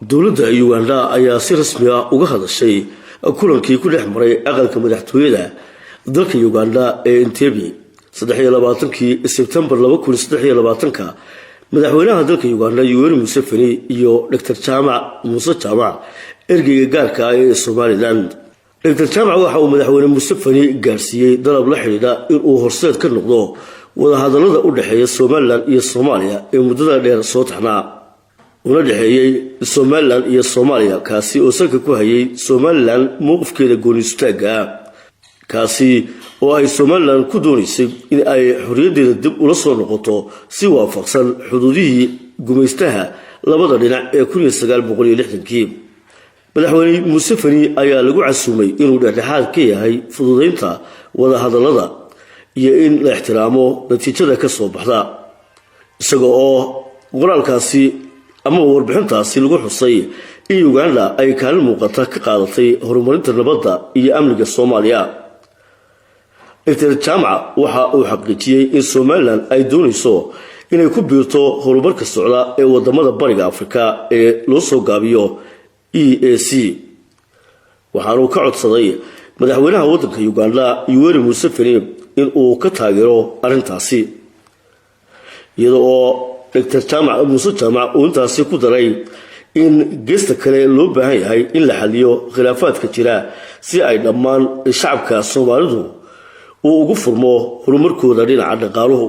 dowladda Uganda ayaa si rasmi ah uga hadashay kulankii ku dhex maray aqalka madaxtooyada dalka Uganda ee Entebbe 23 September 2023 madaxweynaha dalka Uganda Yoweri Museveni iyo Dr. Jamac Musa Jamac ergeyga gaarka ah ee Somaliland. Dr. Jamac waxa uu madaxweyne Museveni gaarsiiyay dalab la xiriira in uu horseed ka noqdo wada hadallada u dhaxeeya Somaliland iyo Soomaaliya ee muddada dheer soo taxnaa una dhaxeeyay Somaliland iyo Soomaaliya kaasi oo salka ku hayay Somaliland mowqifkeeda gooni istaaga kaasi oo ay Somaliland ku doonaysay in ay xorriyadeeda dib ula soo noqoto si waafaqsan xuduudihii gumaystaha labada dhinac ee 1960kii. madaxweyne Museveni ayaa lagu casuumay inuu dhexdhexaad ka yahay fududeynta wada hadallada iyo in la ixtiraamo natiijada ka soo baxda isagoo oo qoraalkaasi ama warbixintaasi lagu xusay in Uganda ay kaalin muuqata ka qaadatay horumarinta nabadda iyo amniga Soomaaliya. Dr. Jamac waxa uu xaqiijiyay in Somaliland ay doonayso inay ku biirto horumarka socda ee wadamada Bariga Afrika ee loo soo gaabiyo EAC. waxaana uu ka codsaday madaxweynaha waddanka Uganda Yoweri Museveni in uu ka taageero arrintaasi iyadoo Dr. Jamac Musa Jamac uu intaasi ku daray in geesta kale loo baahan yahay in la xaliyo khilaafaadka jira si ay dhammaan shacabka Soomaalidu uu ugu furmo horumarkooda dhinaca dhaqaaluhu.